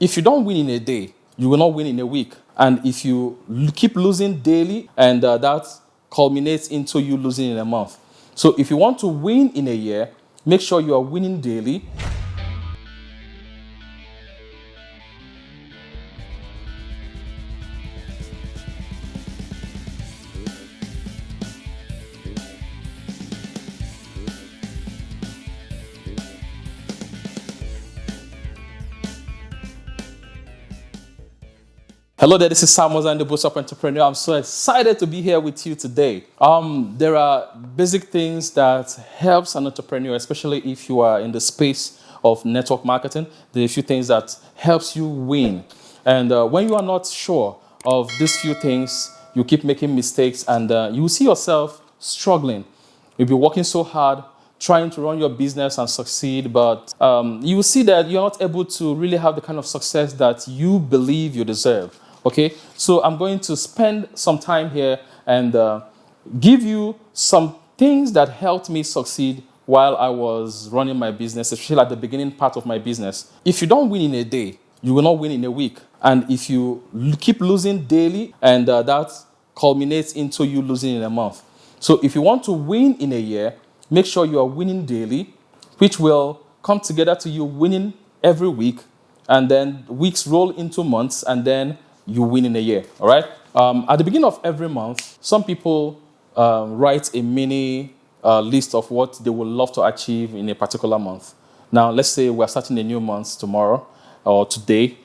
if you don't win in a day, you will not win in a week. And if you keep losing daily, and that culminates into you losing in a month. So if you want to win in a year, make sure you are winning daily. Hello there, this is Sam Wazan, the Boost Up Entrepreneur. I'm so excited to be here with you today. There are basic things that helps an entrepreneur, especially if you are in the space of network marketing. There are a few things that helps you win. And when you are not sure of these few things, you keep making mistakes and you will see yourself struggling. You'll be working so hard, trying to run your business and succeed, but you will see that you're not able to really have the kind of success that you believe you deserve. Okay, so I'm going to spend some time here and give you some things that helped me succeed while I was running my business, especially at the beginning part of my business. If you don't win in a day, you will not win in a week. And if you keep losing daily, and that culminates into you losing in a month. So if you want to win in a year, make sure you are winning daily, which will come together to you winning every week, and then weeks roll into months, and then you win in a year, all right? At the beginning of every month, some people write a mini list of what they would love to achieve in a particular month. Now, let's say we're starting a new month tomorrow or today.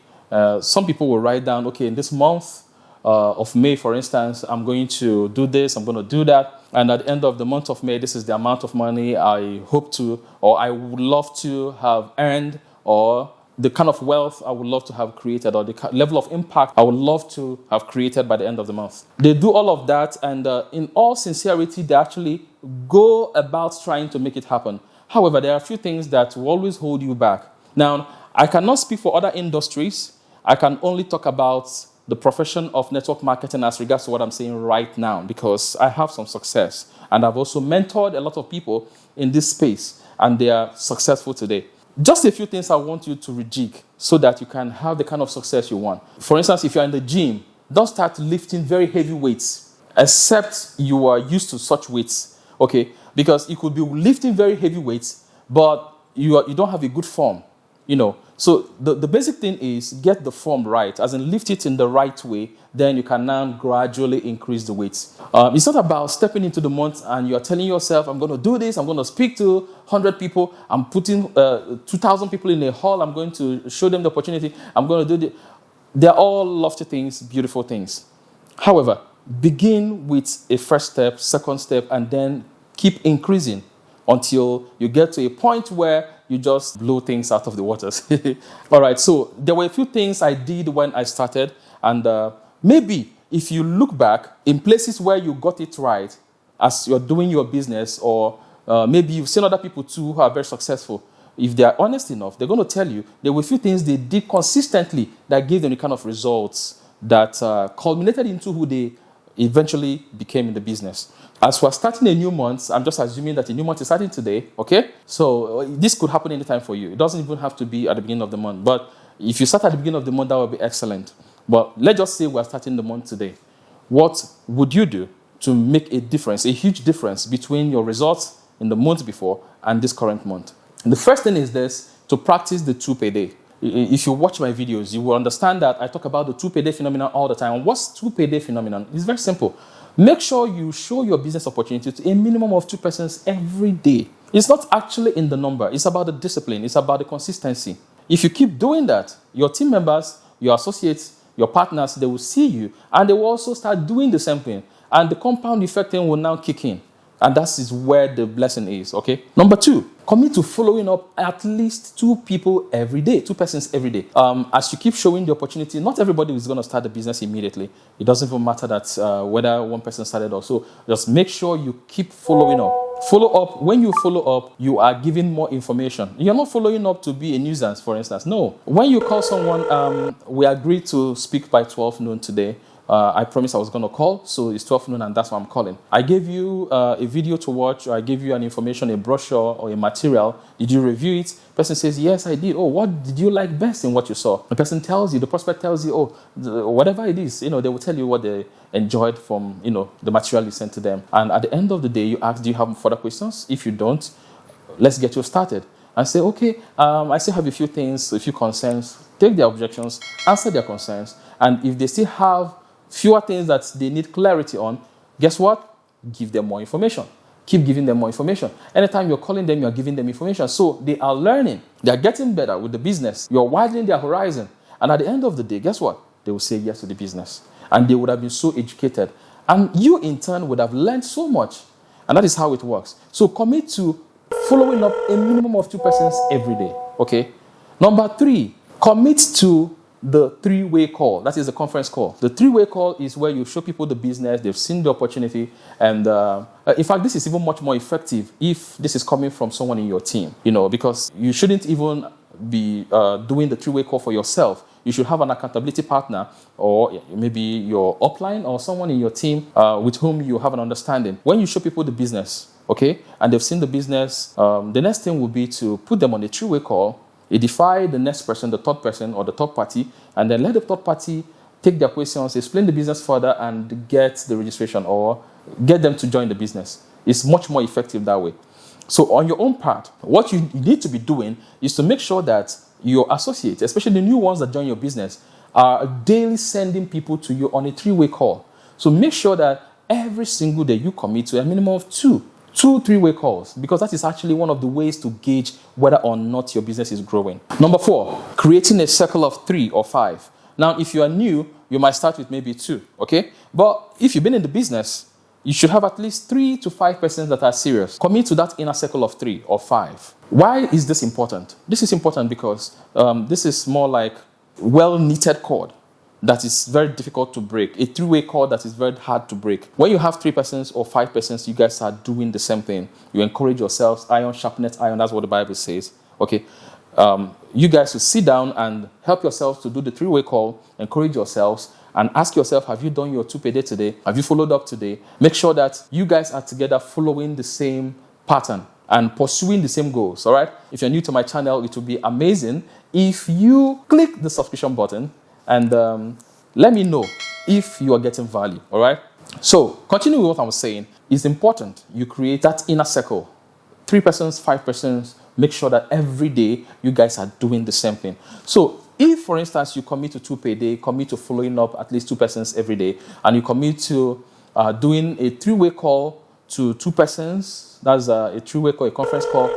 Some people will write down, okay, in this month of May, for instance, I'm going to do this, I'm going to do that. And at the end of the month of May, this is the amount of money I hope to, or I would love to have earned, or the kind of wealth I would love to have created, or the level of impact I would love to have created by the end of the month. They do all of that, and in all sincerity, they actually go about trying to make it happen. However, there are a few things that will always hold you back. Now, I cannot speak for other industries. I can only talk about the profession of network marketing as regards to what I'm saying right now, because I have some success, and I've also mentored a lot of people in this space, and they are successful today. Just a few things I want you to rejig so that you can have the kind of success you want. For instance, if you're in the gym, don't start lifting very heavy weights, except you are used to such weights, okay? Because you could be lifting very heavy weights, but you don't have a good form, you know. So the basic thing is get the form right, as in lift it in the right way, then you can now gradually increase the weights. It's not about stepping into the month and you're telling yourself, I'm going to do this, I'm going to speak to 100 people, I'm putting 2,000 people in a hall, I'm going to show them the opportunity, I'm going to do this. They're all lofty things, beautiful things. However, begin with a first step, second step, and then keep increasing until you get to a point where you just blow things out of the waters. All right, so there were a few things I did when I started, and maybe if you look back in places where you got it right as you're doing your business, or maybe you've seen other people too who are very successful, if they are honest enough, they're going to tell you there were a few things they did consistently that gave them the kind of results that culminated into who they eventually became in the business. As we're starting a new month, I'm just assuming that a new month is starting today, okay? So this could happen anytime for you. It doesn't even have to be at the beginning of the month. But if you start at the beginning of the month, that would be excellent. But let's just say we're starting the month today. What would you do to make a difference, a huge difference between your results in the month before and this current month? And the first thing is this, to practice the 2 per day. If you watch my videos, you will understand that I talk about the 2 per day phenomenon all the time. What's 2 per day phenomenon? It's very simple. Make sure you show your business opportunity to a minimum of 2 persons every day. It's not actually in the number. It's about the discipline. It's about the consistency. If you keep doing that, your team members, your associates, your partners, they will see you, and they will also start doing the same thing. And the compound effect thing will now kick in. And that is where the blessing is, okay? Number 2, commit to following up at least 2 people every day, 2 persons every day. As you keep showing the opportunity, not everybody is going to start the business immediately. It doesn't even matter that whether one person started or so. Just make sure you keep following up. Follow up. When you follow up, you are giving more information. You're not following up to be a nuisance, for instance. No. When you call someone, we agreed to speak by 12 noon today. I promised I was going to call, so it's 12 noon and that's why I'm calling. I gave you a video to watch, or I gave you an information, a brochure or a material. Did you review it? The person says, yes, I did. Oh, what did you like best in what you saw? The person tells you, the prospect tells you, whatever it is, they will tell you what they enjoyed from, the material you sent to them. And at the end of the day, you ask, do you have further questions? If you don't, let's get you started. And say, okay, I still have a few things, a few concerns. Take their objections, answer their concerns. And if they still have fewer things that they need clarity on, guess what? Give them more information. Keep giving them more information. Anytime you're calling them, you're giving them information. So they are learning. They're getting better with the business. You're widening their horizon. And at the end of the day, guess what? They will say yes to the business. And they would have been so educated. And you, in turn, would have learned so much. And that is how it works. So commit to following up a minimum of 2 persons every day. Okay? Number 3, commit to the 3-way call. That is the conference call. The 3-way call is where you show people the business, they've seen the opportunity, and in fact, this is even much more effective if this is coming from someone in your team, because you shouldn't even be doing the 3-way call for yourself. You should have an accountability partner, or maybe your upline or someone in your team with whom you have an understanding. When you show people the business, okay, and they've seen the business, the next thing will be to put them on a 3-way call, identify the next person, the third person or the third party, and then let the third party take their questions, explain the business further, and get the registration or get them to join the business. It's much more effective that way. So on your own part, what you need to be doing is to make sure that your associates, especially the new ones that join your business, are daily sending people to you on a 3-way call. So make sure that every single day you commit to a minimum of two 3-way calls, because that is actually one of the ways to gauge whether or not your business is growing. Number 4, creating a circle of 3 or 5. Now, if you are new, you might start with maybe 2, okay? But if you've been in the business, you should have at least 3 to 5 persons that are serious. Commit to that inner circle of 3 or 5. Why is this important? This is important because this is more like well-knitted cord that is very difficult to break. A 3-way cord that is very hard to break. When you have 3 persons or 5 persons, you guys are doing the same thing. You encourage yourselves, iron sharpeneth iron, that's what the Bible says. Okay, you guys should sit down and help yourselves to do the 3-way call, encourage yourselves, and ask yourself, have you done your 2 per day today? Have you followed up today? Make sure that you guys are together following the same pattern and pursuing the same goals, all right? If you're new to my channel, it would be amazing if you click the subscription button and let me know if you are getting value, all right? So, continuing with what I was saying, it's important you create that inner circle. 3 persons, 5 persons, make sure that every day you guys are doing the same thing. So, if, for instance, you commit to 2 per day, commit to following up at least 2 persons every day, and you commit to doing a 3-way call to 2 persons, that's a 3-way call, a conference call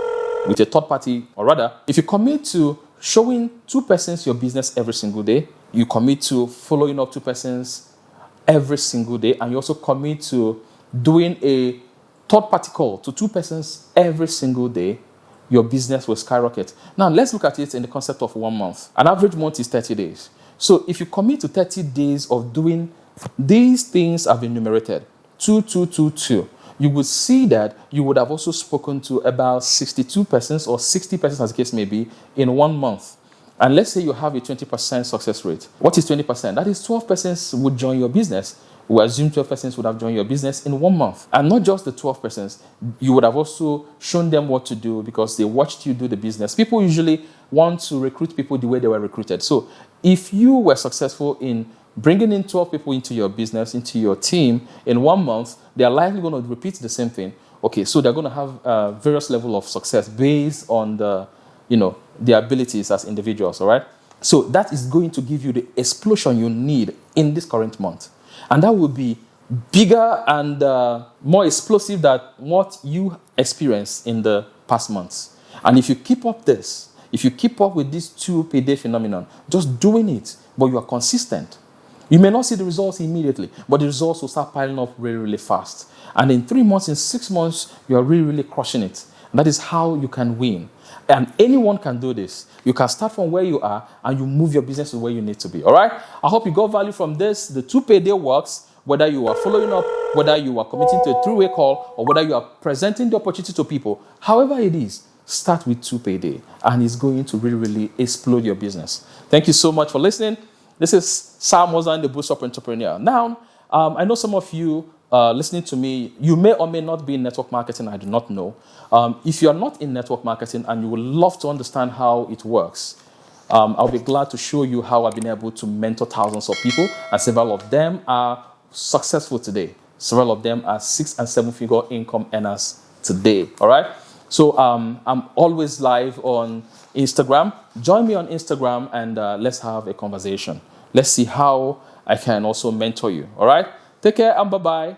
with a third party, or rather, if you commit to showing 2 persons your business every single day, you commit to following up 2 persons every single day, and you also commit to doing a third-party call to 2 persons every single day, your business will skyrocket. Now, let's look at it in the concept of 1 month. An average month is 30 days. So if you commit to 30 days of doing these things have been enumerated, 2, 2, 2, 2, you would see that you would have also spoken to about 62 persons or 60 persons, as the case may be, in 1 month. And let's say you have a 20% success rate. What is 20%? That is 12 persons would join your business. We assume 12 persons would have joined your business in 1 month. And not just the 12 persons, you would have also shown them what to do because they watched you do the business. People usually want to recruit people the way they were recruited. So if you were successful in bringing in 12 people into your business, into your team in 1 month, they are likely going to repeat the same thing. Okay, so they're going to have various levels of success based on their abilities as individuals, all right? So that is going to give you the explosion you need in this current month. And that will be bigger and more explosive than what you experienced in the past months. And if you keep up this, if you keep up with this 2 per day phenomenon, just doing it, but you are consistent, you may not see the results immediately, but the results will start piling up really, really fast. And in 3 months, in 6 months, you are really, really crushing it. And that is how you can win. And anyone can do this. You can start from where you are and you move your business to where you need to be. All right? I hope you got value from this. The 2 per day works, whether you are following up, whether you are committing to a 3-way call, or whether you are presenting the opportunity to people. However it is, start with 2 per day. And it's going to really, really explode your business. Thank you so much for listening. This is Sam Mozan, the Boost Up Entrepreneur. Now, I know some of you listening to me, you may or may not be in network marketing, I do not know. If you are not in network marketing and you would love to understand how it works, I'll be glad to show you how I've been able to mentor thousands of people, and several of them are successful today. Several of them are 6- and 7-figure income earners today, all right? So I'm always live on Instagram. Join me on Instagram and let's have a conversation. Let's see how I can also mentor you, all right? Take care and bye-bye.